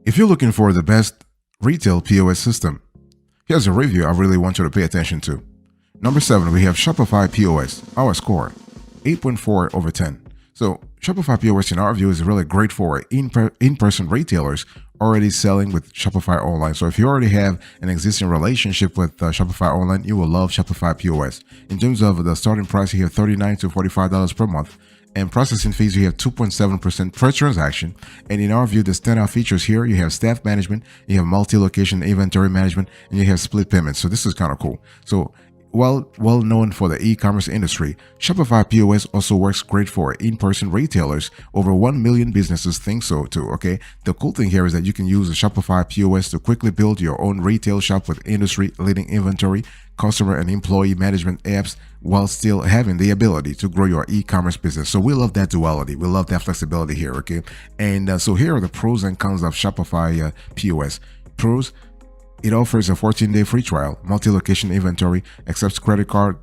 If you're looking for the best retail POS system, here's a review I really want you to pay attention to. Number 7, we have Shopify POS. Our score, 8.4 over 10. So Shopify POS in our view is really great for in-person retailers already selling with Shopify Online. So if you already have an existing relationship with Shopify Online, you will love Shopify POS. In terms of the starting price, you have $39 to $45 per month. And processing fees, you have 2.7% per transaction. And in our view, the standout features here, you have staff management, you have multi-location inventory management, and you have split payments. So this is kind of cool. So well known for the e-commerce industry, Shopify POS also works great for in-person retailers. Over 1 million businesses think so too, okay? The cool thing here is that you can use the Shopify POS to quickly build your own retail shop with industry-leading inventory, customer and employee management apps, while still having the ability to grow your e-commerce business. So we love that duality. We love that flexibility here, okay? And so here are the pros and cons of Shopify POS. Pros: it offers a 14-day free trial, multi-location inventory, accepts credit card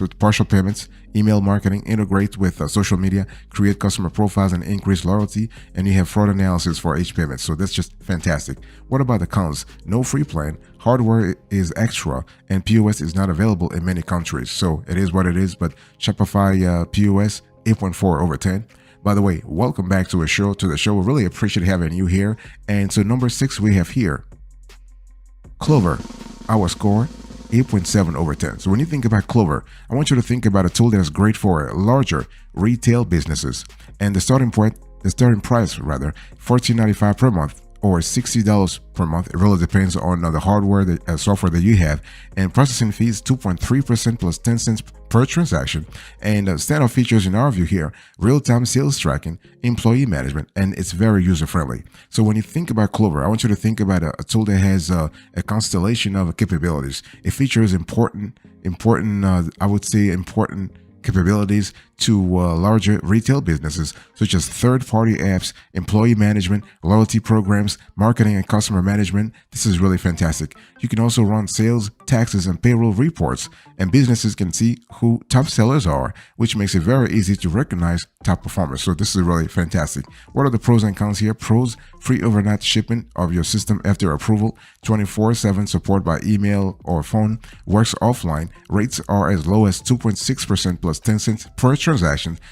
with partial payments, email marketing, integrate with social media, create customer profiles and increase loyalty, and you have fraud analysis for each payment. So that's just fantastic. What about the cons? No free plan, hardware is extra, and POS is not available in many countries. So it is what it is, but Shopify POS, 8.4 over 10. By the way, welcome back to the show. We really appreciate having you here. And so number 6 we have here, Clover. Our score, 8.7 over 10. So when you think about Clover, I want you to think about a tool that is great for larger retail businesses. And the starting price, $14.95 per month or $60 per month. It really depends on the hardware, software that you have. And processing fees, 2.3% plus 10 cents per transaction. And standout features in our view here, real-time sales tracking, employee management, and it's very user-friendly. So when you think about Clover, I want you to think about a tool that has a constellation of capabilities. It features important capabilities to larger retail businesses, such as third-party apps, employee management, loyalty programs, marketing and customer management. This is really fantastic. You can also run sales, taxes, and payroll reports, and businesses can see who top sellers are, which makes it very easy to recognize top performers. So this is really fantastic. What are the pros and cons here? Pros: free overnight shipment of your system after approval, 24/7 support by email or phone, works offline, rates are as low as 2.6% plus 10 cents per transaction.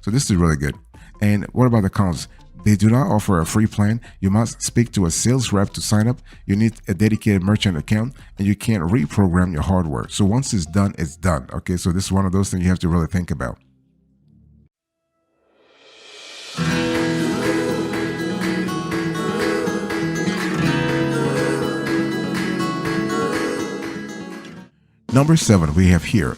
So this is really good. And what about the cons? They do not offer a free plan. You must speak to a sales rep to sign up. You need a dedicated merchant account, and you can't reprogram your hardware. So once it's done, it's done. Okay, so this is one of those things you have to really think about. Number 7 we have here,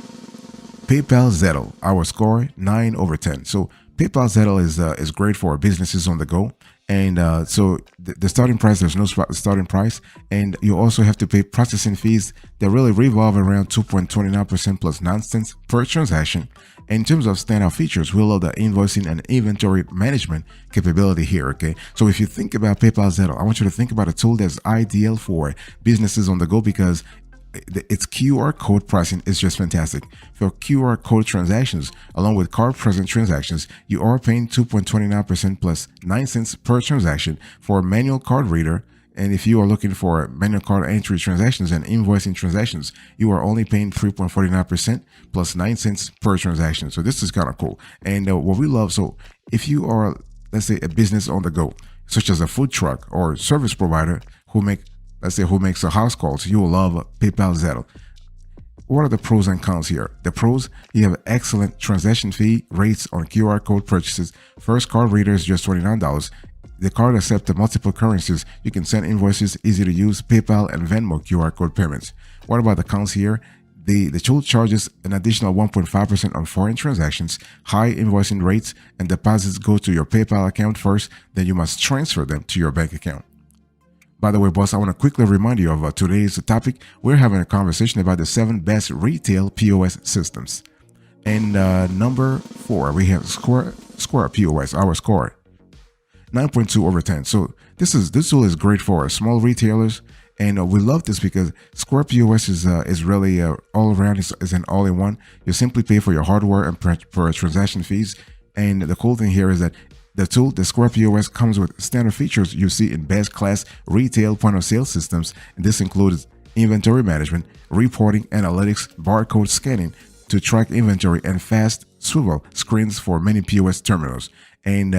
PayPal Zettle. Our score, 9 over 10. So PayPal Zettle is great for businesses on the go. And so the starting price, there's no starting price. And you also have to pay processing fees that really revolve around 2.29% plus 9 cents per transaction. And in terms of standout features, we love the invoicing and inventory management capability here, okay? So if you think about PayPal Zettle, I want you to think about a tool that's ideal for businesses on the go because its QR code pricing is just fantastic. For QR code transactions, along with card present transactions, you are paying 2.29% plus 9 cents per transaction for a manual card reader. And if you are looking for manual card entry transactions and invoicing transactions, you are only paying 3.49% plus 9 cents per transaction. So this is kind of cool. And what we love, so if you are, let's say, a business on the go, such as a food truck or service provider who makes a house calls, you will love PayPal Zettle. What are the pros and cons here? The pros: you have excellent transaction fee rates on QR code purchases. First card reader is just $29. The card accepts multiple currencies. You can send invoices, easy to use, PayPal and Venmo QR code payments. What about the cons here? The tool charges an additional 1.5% on foreign transactions, high invoicing rates, and deposits go to your PayPal account first, then you must transfer them to your bank account. By the way, boss, I want to quickly remind you of today's topic. We're having a conversation about the 7 best retail POS systems. And number 4, we have Square POS, our score, 9.2 over 10. So this tool is great for small retailers. And we love this because Square POS is really all around. It's an all-in-one. You simply pay for your hardware and per transaction fees. And the cool thing here is that The tool, the Square POS, comes with standard features you see in best class retail point of sale systems, and this includes inventory management, reporting, analytics, barcode scanning to track inventory, and fast swivel screens for many POS terminals. And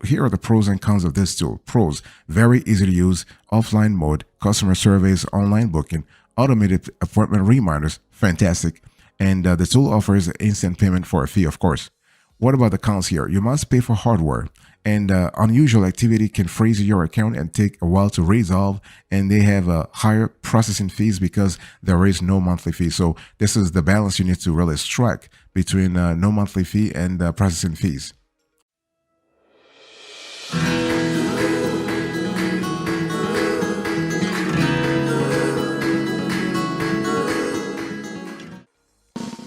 here are the pros and cons of this tool. Pros: very easy to use, offline mode, customer surveys, online booking, automated appointment reminders, fantastic. And the tool offers instant payment for a fee, of course. What about the cons here? You must pay for hardware, and unusual activity can freeze your account and take a while to resolve. And they have higher processing fees because there is no monthly fee. So this is the balance you need to really strike between no monthly fee and processing fees.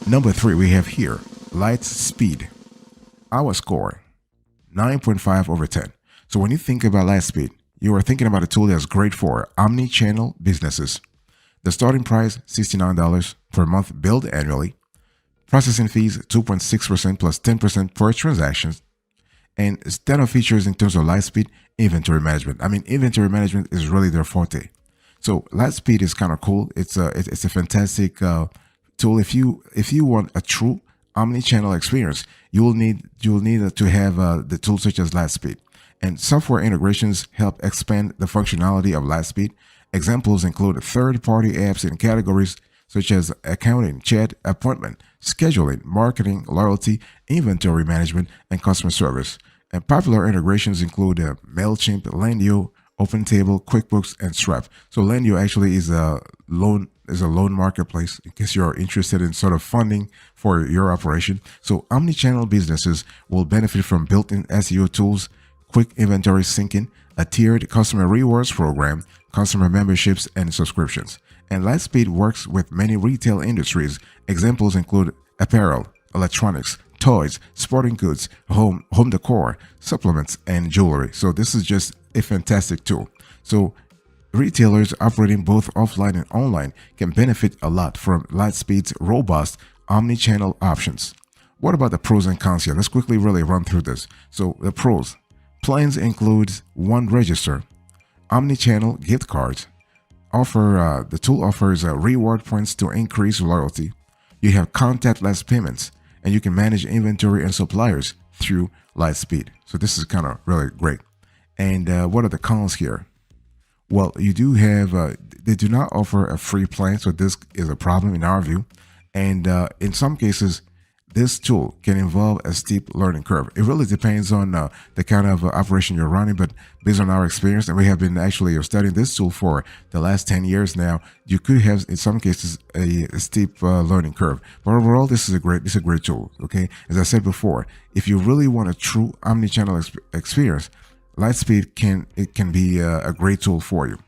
Number three, we have here light speed. Our score 9.5 over 10. So when you think about Lightspeed, you are thinking about a tool that's great for omni-channel businesses. The starting price $69 per month billed annually. Processing fees 2.6% plus 10% per transaction. And standard features in terms of Lightspeed, inventory management. I mean, inventory management is really their forte. So Lightspeed is kind of cool. It's a fantastic tool. If you want a true omni-channel experience, you will need to have the tools such as Lightspeed. And software integrations help expand the functionality of Lightspeed. Examples include third-party apps in categories such as accounting, chat, appointment, scheduling, marketing, loyalty, inventory management, and customer service. And popular integrations include MailChimp, Lendio, OpenTable, QuickBooks, and Stripe. So Lendio actually is a loan marketplace in case you're interested in sort of funding for your operation. So omni-channel businesses will benefit from built-in SEO tools, quick inventory syncing, a tiered customer rewards program, customer memberships, and subscriptions. And Lightspeed works with many retail industries. Examples include apparel, electronics, toys, sporting goods, home decor, supplements, and jewelry. So this is just a fantastic tool. So retailers operating both offline and online can benefit a lot from Lightspeed's robust omni-channel options. What about the pros and cons here? Let's quickly really run through this. So the pros. Plans includes one register, omni-channel gift cards. The tool offers reward points to increase loyalty. You have contactless payments, and you can manage inventory and suppliers through Lightspeed. So this is kind of really great. And what are the cons here? Well, you do have, they do not offer a free plan, so this is a problem in our view. And in some cases, this tool can involve a steep learning curve. It really depends on the kind of operation you're running, but based on our experience, and we have been actually studying this tool for the last 10 years now, you could have, in some cases, a steep learning curve. But overall, this is a great tool, okay? As I said before, if you really want a true omni-channel experience, Lightspeed can be a great tool for you.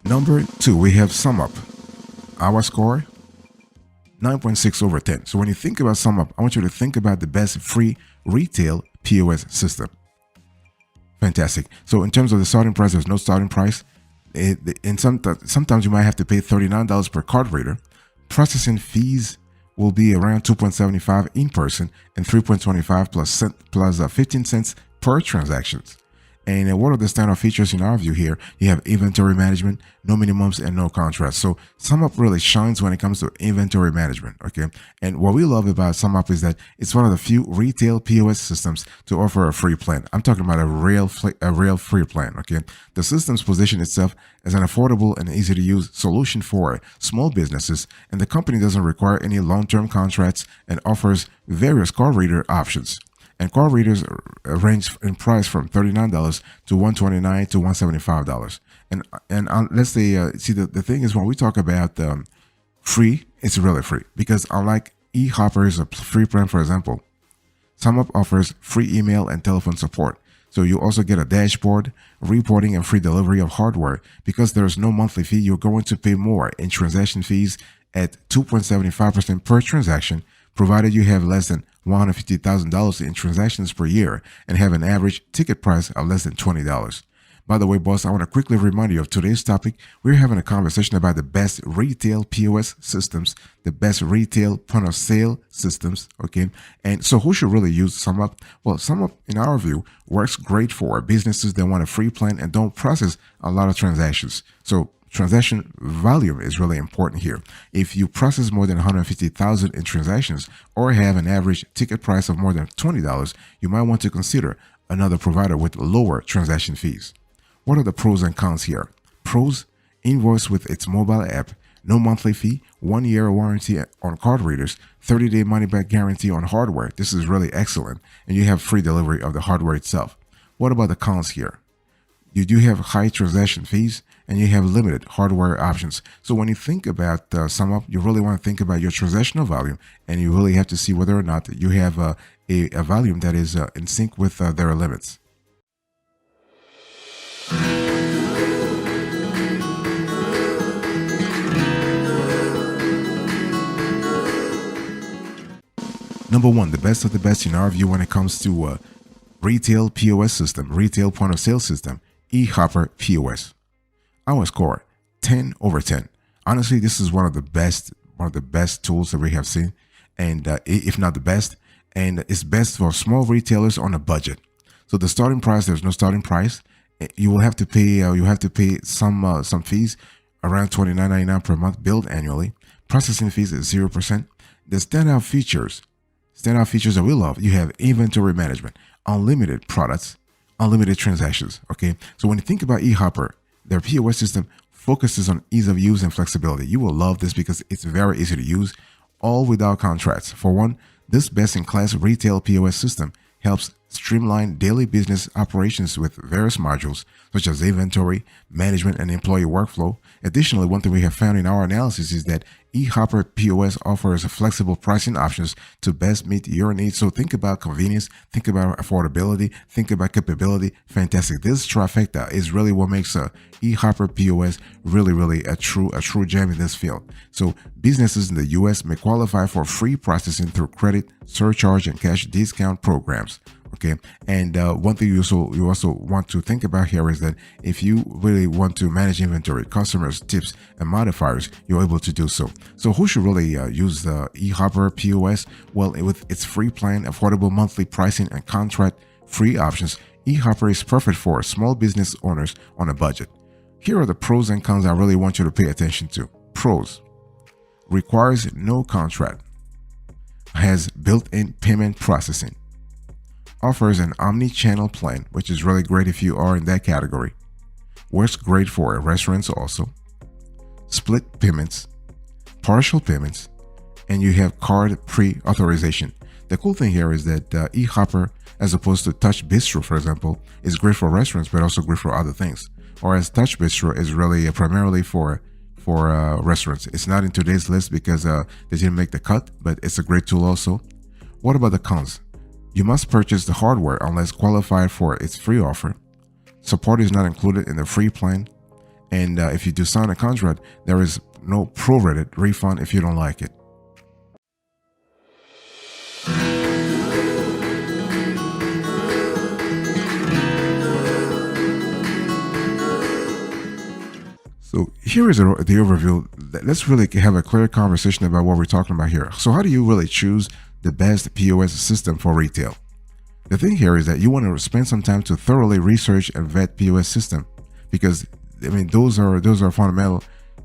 Number two, we have SumUp. Our score 9.6 over 10. So when you think about SumUp, I want you to think about the best free retail POS system. Fantastic. So in terms of the starting price, there's no starting price. Sometimes you might have to pay $39 per card reader. Processing fees will be around 2.75 in person and 3.25 plus 15 cents per transactions. And what are the standard features in our view here? You have inventory management, no minimums, and no contracts. So SumUp really shines when it comes to inventory management, okay? And what we love about SumUp is that it's one of the few retail POS systems to offer a free plan. I'm talking about a real free plan, okay? The system's position itself as an affordable and easy-to-use solution for small businesses, and the company doesn't require any long-term contracts and offers various card reader options. And card readers range in price from $39 to $129 to $175. And let's say, the thing is, when we talk about free, it's really free, because unlike eHopper's a free plan, for example, SumUp offers free email and telephone support. So you also get a dashboard, reporting, and free delivery of hardware. Because there's no monthly fee, you're going to pay more in transaction fees at 2.75% per transaction, provided you have less than $150,000 in transactions per year and have an average ticket price of less than $20. By the way, boss, I want to quickly remind you of today's topic. We're having a conversation about the best retail POS systems, the best retail point of sale systems. Okay. And so who should really use SumUp? Well, SumUp, in our view, works great for businesses that want a free plan and don't process a lot of transactions. So transaction volume is really important here. If you process more than 150,000 in transactions or have an average ticket price of more than $20, you might want to consider another provider with lower transaction fees. What are the pros and cons here? Pros: invoice with its mobile app, no monthly fee, 1-year warranty on card readers, 30-day money back guarantee on hardware. This is really excellent. And you have free delivery of the hardware itself. What about the cons here? You do have high transaction fees and you have limited hardware options. So when you think about SumUp, you really want to think about your transactional volume, and you really have to see whether or not you have a volume that is in sync with their limits. Number one, the best of the best in our view when it comes to retail POS system, retail point of sale system, eHopper POS. Our score 10/10. Honestly, this is one of the best tools that we have seen, and if not the best, and it's best for small retailers on a budget. So the starting price, there's no starting price. You will have to pay some fees around $29.99 per month, billed annually. Processing fees is 0%. The standout features that we love: you have inventory management, unlimited products, unlimited transactions. Okay, so when you think about eHopper, their POS system focuses on ease of use and flexibility. You will love this because it's very easy to use, all without contracts. For one, this best-in-class retail POS system helps streamline daily business operations with various modules such as inventory, management, and employee workflow. Additionally, one thing we have found in our analysis is that eHopper POS offers flexible pricing options to best meet your needs. So think about convenience, think about affordability, think about capability. Fantastic. This trifecta is really what makes eHopper POS really a true gem in this field. So businesses in the US may qualify for free processing through credit, surcharge, and cash discount programs. Okay, and one thing you also want to think about here is that if you really want to manage inventory, customers, tips, and modifiers, you're able to do so. So who should really use the eHopper POS? Well, with its free plan, affordable monthly pricing, and contract-free options, eHopper is perfect for small business owners on a budget. Here are the pros and cons I really want you to pay attention to. Pros: requires no contract, has built-in payment processing, offers an omni-channel plan, which is really great if you are in that category. Works great for restaurants also. Split payments, partial payments, and you have card pre-authorization. The cool thing here is that eHopper, as opposed to Touch Bistro, for example, is great for restaurants, but also great for other things. Whereas Touch Bistro is really primarily for restaurants. It's not in today's list because they didn't make the cut, but it's a great tool also. What about the cons? You must purchase the hardware unless qualified for its free offer. Support is not included in the free plan. And if you do sign a contract, there is no prorated refund if you don't like it. So here is the overview. Let's really have a clear conversation about what we're talking about here. So how do you really choose the best POS system for retail? The thing here is that you want to spend some time to thoroughly research and vet POS system, because I mean those are fundamental,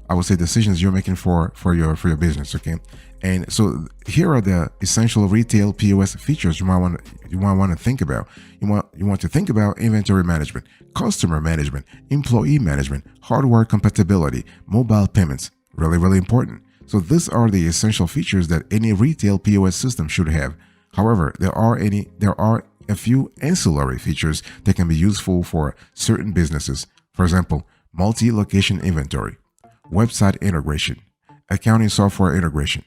I would say, decisions you're making for your business. Okay, and so here are the essential retail POS features you might want to think about. You want to think about inventory management, customer management, employee management, hardware compatibility, mobile payments. Really important. So these are the essential features that any retail POS system should have. However, there are a few ancillary features that can be useful for certain businesses. For example, multi-location inventory, website integration, accounting software integration.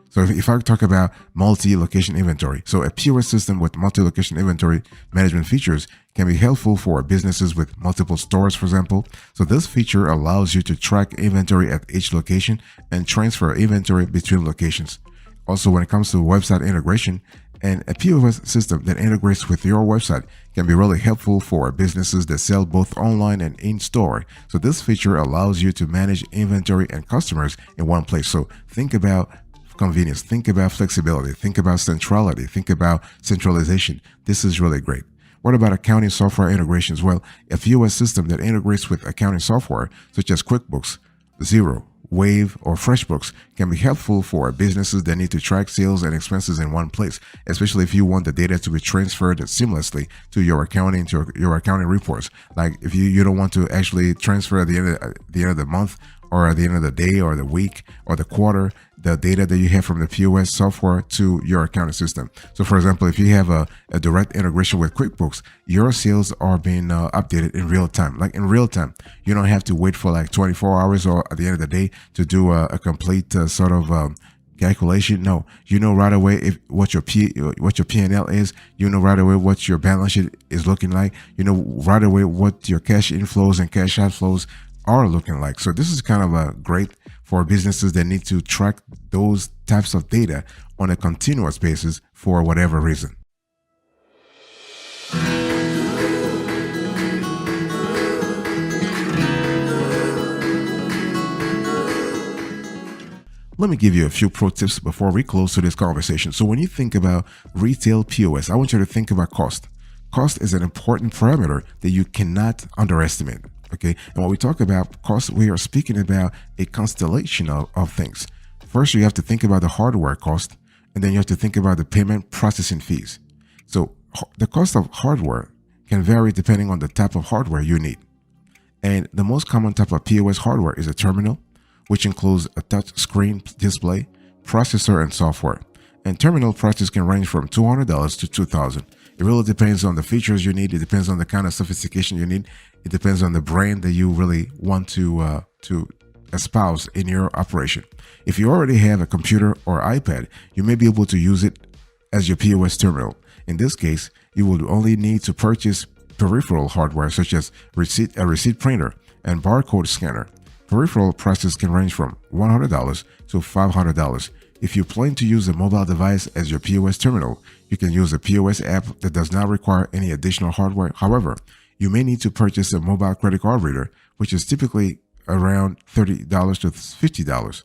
So if I talk about multi-location inventory, so a POS system with multi-location inventory management features can be helpful for businesses with multiple stores, for example. So this feature allows you to track inventory at each location and transfer inventory between locations. Also, when it comes to website integration, And a POS system that integrates with your website can be really helpful for businesses that sell both online and in store. So, this feature allows you to manage inventory and customers in one place. So, think about convenience, think about flexibility, think about centrality, think about centralization. This is really great. What about accounting software integrations? Well, a POS system that integrates with accounting software such as QuickBooks, Xero, Wave, or FreshBooks can be helpful for businesses that need to track sales and expenses in one place, especially if you want the data to be transferred seamlessly to your accounting reports. Like if you don't want to actually transfer at the end of the month or at the end of the day or the week or the quarter the data that you have from the POS software to your accounting system. So, for example, if you have a direct integration with QuickBooks, your sales are being updated in real time. Like in real time, you don't have to wait for like 24 hours or at the end of the day to do a complete sort of calculation. No, you know right away if what your P&L is. You know right away what your balance sheet is looking like. You know right away what your cash inflows and cash outflows are looking like. So this is kind of a great for businesses that need to track those types of data on a continuous basis for whatever reason. Let me give you a few pro tips before we close to this conversation. So when you think about retail POS, I want you to think about cost. Cost is an important parameter that you cannot underestimate. Okay. And when we talk about cost, we are speaking about a constellation of things. First, you have to think about the hardware cost, and then you have to think about the payment processing fees. So the cost of hardware can vary depending on the type of hardware you need. And the most common type of POS hardware is a terminal, which includes a touch screen display, processor, and software. And terminal prices can range from $200 to $2,000. It really depends on the features you need. It depends on the kind of sophistication you need. It depends on the brand that you really want to espouse in your operation. If you already have a computer or iPad, you may be able to use it as your POS terminal. In this case, you will only need to purchase peripheral hardware such as a receipt printer and barcode scanner. Peripheral prices can range from $100 to $500. If you plan to use a mobile device as your POS terminal, you can use a POS app that does not require any additional hardware. However, you may need to purchase a mobile credit card reader, which is typically around $30 to $50.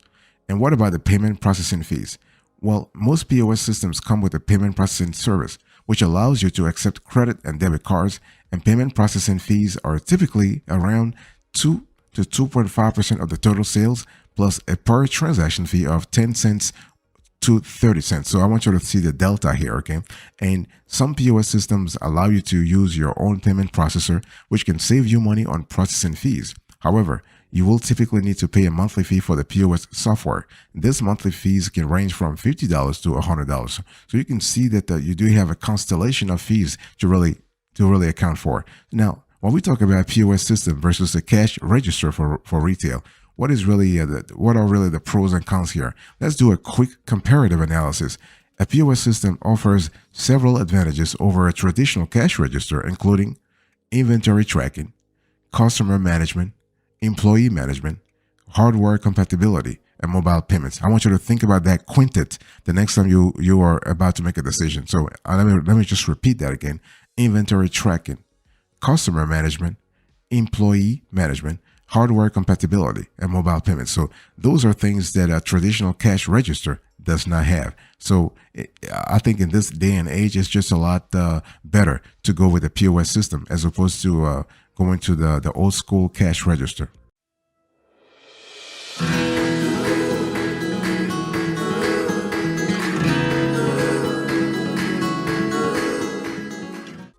And what about the payment processing fees? Well, most POS systems come with a payment processing service, which allows you to accept credit and debit cards, and payment processing fees are typically around 2 to 2.5% of the total sales, plus a per transaction fee of 10 cents to 30 cents. So I want you to see the delta here, okay? And some POS systems allow you to use your own payment processor, which can save you money on processing fees. However, you will typically need to pay a monthly fee for the POS software. This monthly fees can range from $50 to $100. So you can see that you do have a constellation of fees to really account for. Now, when we talk about POS system versus a cash register for retail, what are really the pros and cons here? Let's do a quick comparative analysis. A POS system offers several advantages over a traditional cash register, including inventory tracking, customer management, employee management, hardware compatibility, and mobile payments. I want you to think about that quintet the next time you are about to make a decision. So let me just repeat that again. Inventory tracking, customer management, employee management, hardware compatibility, and mobile payments. So those are things that a traditional cash register does not have. So I think in this day and age, it's just a lot better to go with a POS system as opposed to going to the old school cash register.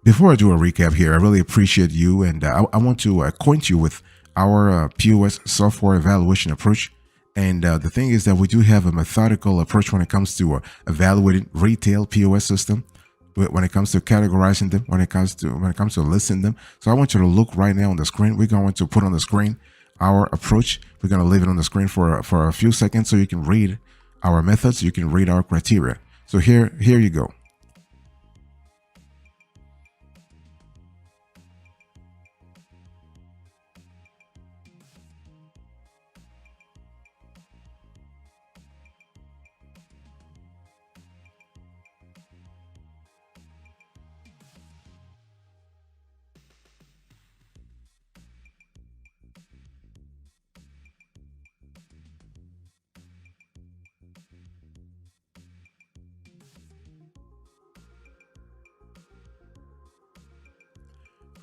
Before I do a recap here, I really appreciate you, and I want to acquaint you with our POS software evaluation approach. And the thing is that we do have a methodical approach when it comes to evaluating retail POS system, when it comes to categorizing them, when it comes to listing them. So I want you to look right now on the screen. We're going to put on the screen our approach. We're going to leave it on the screen for a few seconds so you can read our methods, you can read our criteria. So here you go.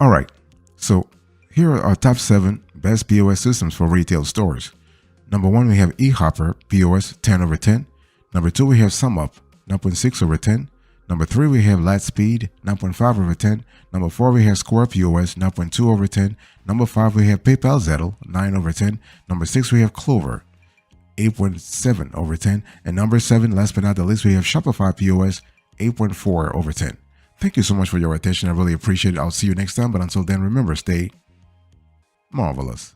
All right. So here are our top 7 best POS systems for retail stores. Number 1, we have eHopper POS 10 over 10. Number 2, we have SumUp 9.6 over 10. Number 3, we have Lightspeed 9.5 over 10. Number 4, we have Square POS 9.2 over 10. Number 5, we have PayPal Zettle 9 over 10. Number 6, we have Clover 8.7 over 10. And number 7, last but not the least, we have Shopify POS 8.4 over 10. Thank you so much for your attention. I really appreciate it. I'll see you next time. But until then, remember, stay marvelous.